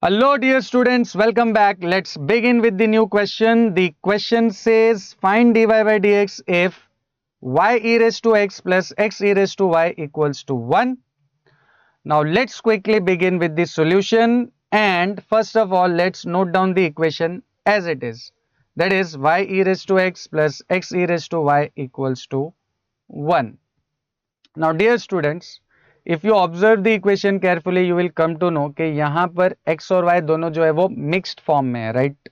Hello, dear students. Welcome back. Let's begin with the new question. The question says find dy by dx if y e raised to x plus x e raised to y equals to 1. Now, let's quickly begin with the solution. And first of all, let's note down the equation as it is. That is y e raised to x plus x e raised to y equals to 1. Now, dear students, if you observe the equation carefully, you will come to know कि यहाँ पर x और y दोनों जो है वो mixed form में है, राइट।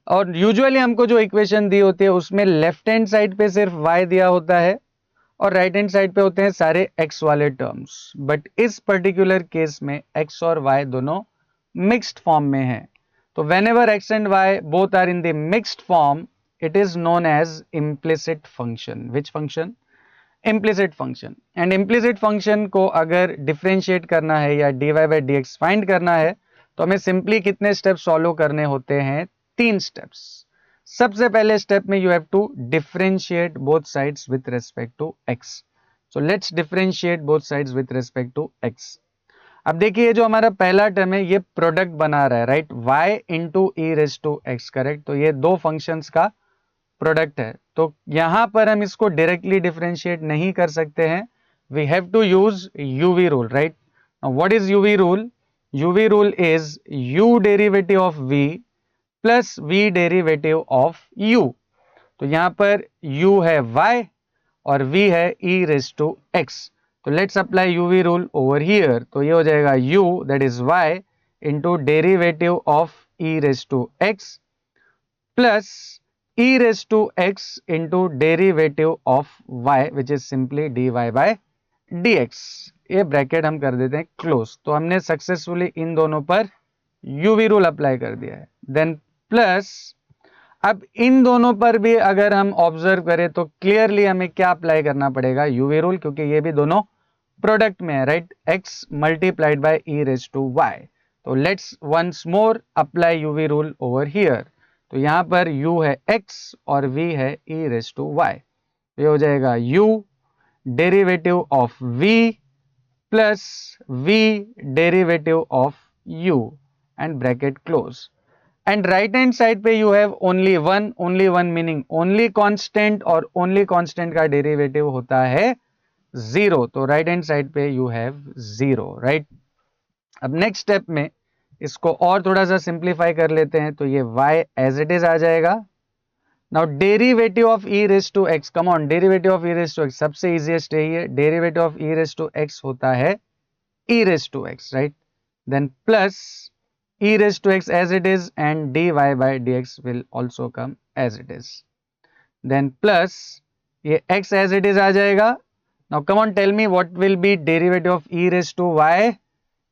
और यूजुअली हमको जो इक्वेशन दी होती है उसमें लेफ्ट हैंड साइड पे सिर्फ y दिया होता है और राइट हैंड साइड पे होते हैं सारे x वाले टर्म्स। बट इस पर्टिकुलर केस में x और y दोनों मिक्स्ड फॉर्म में है। तो whenever x and y both are in the mixed form, it is known as implicit function. Which function? Implicit function. And implicit function को अगर differentiate करना है या dy by d x find करना है तो हमें सिंपली कितने स्टेप्स फॉलो करने होते हैं? 3 स्टेप्स। सबसे पहले स्टेप में you have to differentiate both sides with respect to x। So let's differentiate both sides with respect to x। अब देखिए जो हमारा पहला टर्म है ये प्रोडक्ट बना रहा है, right. y into e raise to x, correct. तो ये दो फंक्शंस का प्रोडक्ट है। तो यहां पर हम इसको डायरेक्टली डिफरेंशिएट नहीं कर सकते हैं। We have to use UV rule, right. What is UV rule? UV rule is u derivative of v plus v derivative of u। तो यहां पर u है y और v है e रेज टू x। तो let's apply UV rule over here. तो ये हो जाएगा u that is y into derivative of e raise to x plus e raised to x into derivative of y which is simply dy by dx। ये bracket हम कर देते हैं close. तो हमने सक्सेसफुली इन दोनों पर यूवी रूल अप्लाई कर दिया है। देन प्लस अब इन दोनों पर भी अगर हम ऑब्जर्व करें तो क्लियरली हमें क्या अप्लाई करना पड़ेगा? यूवी रूल, क्योंकि ये भी दोनों प्रोडक्ट में है, right. x multiplied by e raise to y। तो let's once more apply UV rule over here. तो यहां पर u है x और v है e रेज टू y। तो ये हो जाएगा u derivative of v plus v derivative of u and bracket close. And right hand side पे you have only one meaning only constant, और ओनली कांस्टेंट का derivative होता है 0। तो राइट हैंड साइड पे यू हैव 0, राइट। अब next step में इसको और थोड़ा सा सिंप्लीफाई कर लेते हैं। तो ये y एज इट इज आ जाएगा। Now derivative of e raise to x, come on, derivative of e raise to x सबसे इजीएस्ट है ये। Derivative of e raise to x होता है e raise to x, right. Then plus e raise to x as it is and dy by dx will also come as it is। Then plus ये x as it is आ जाएगा। Now come on, tell me what will be derivative of e raise to y?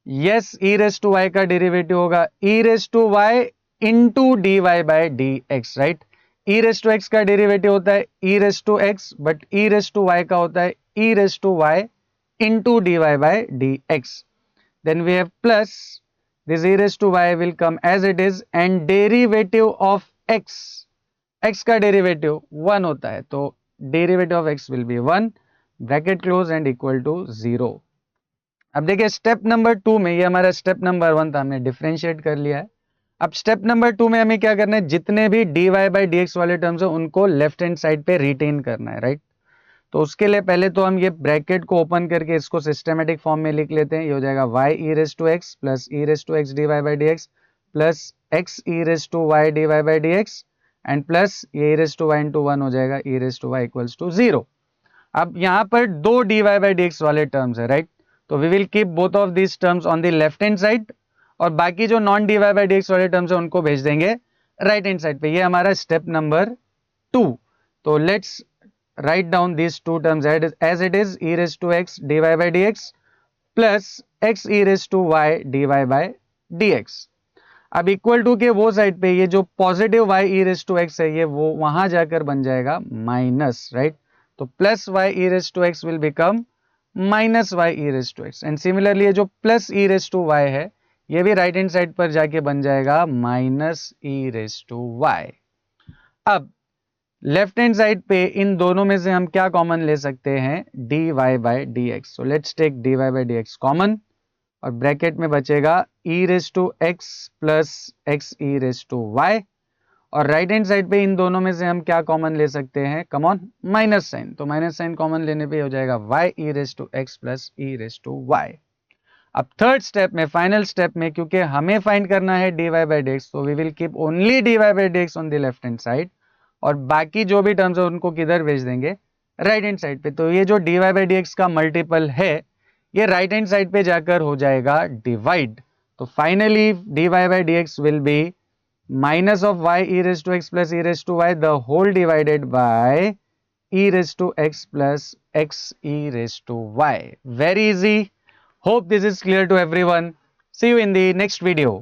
Yes, e raise to y का derivative होगा e raise to y into d y by d x, right. E raise to x का derivative होता है e raise to x, but e raise to y का होता है e raise to y into d y by d x. Then we have plus this e raise to Y will come as it is and derivative of x, x का derivative 1 होता है। तो derivative of x will be 1 bracket close and equal to 0। अब देखिए step number 2 में, ये हमारा step number 1 था, हमने डिफरेंशिएट कर लिया है। अब स्टेप नंबर 2 में हमें क्या करना है? जितने भी dy बाई डी एक्स वाले टर्म्स है उनको लेफ्ट हैंड साइड पे रिटेन करना है, राइट। तो उसके लिए पहले तो हम ये ब्रैकेट को ओपन करके इसको सिस्टमेटिक फॉर्म में लिख लेते हैं। ये हो जाएगा y e raise to x plus e raise to x dy by d x plus x e raise to y dy by d x and plus ये e raise to y into 1 हो जाएगा e raise to y equals to 0। अब यहाँ पर दो dy by d x वाले terms है, right. तो we will keep both of these terms on the left hand side और बाकी जो non dy by d x वाले टर्म्स है उनको भेज देंगे राइट हैंड साइड पे। ये हमारा स्टेप नंबर 2। तो let's write down these two terms as it is e raise to x dy by d x plus x e raise to y dy by d x. अब equal to के वो side पे ये जो positive y e raise to x है ये वो वहां जाकर बन जाएगा माइनस, राइट। तो plus y e raise to x will become minus y e raise to x and similarly ये जो plus e raise to y है ये भी राइट हैंड साइड पर जाके बन जाएगा minus e raise to y। अब लेफ्ट हैंड साइड पे इन दोनों में से हम क्या कॉमन ले सकते हैं? dy by d x. So let's take dy by d x common. और ब्रैकेट में बचेगा e raise to x plus x e raise to y, और राइट हैंड साइड पे इन दोनों में से हम क्या कॉमन ले सकते हैं, कम ऑन माइनस साइन, तो माइनस साइन कॉमन लेने पे हो जाएगा y e raise to x plus e raise to y. अब थर्ड स्टेप में, फाइनल स्टेप में, क्योंकि हमें फाइंड करना है dy बाई डी एक्स, तो we will keep only dy by d x on the left hand side, और बाकी जो भी टर्म्स है उनको किधर भेज देंगे, राइट हैंड साइड पे। तो ये जो dy बाई डी एक्स का मल्टीपल है ये राइट हैंड साइड पे जाकर हो जाएगा डिवाइड। तो finally dy by d x will B minus of y e raised to x plus e raised to y the whole divided by e raised to x plus x e raised to y. Very easy. Hope this is clear to everyone. See you in the next video.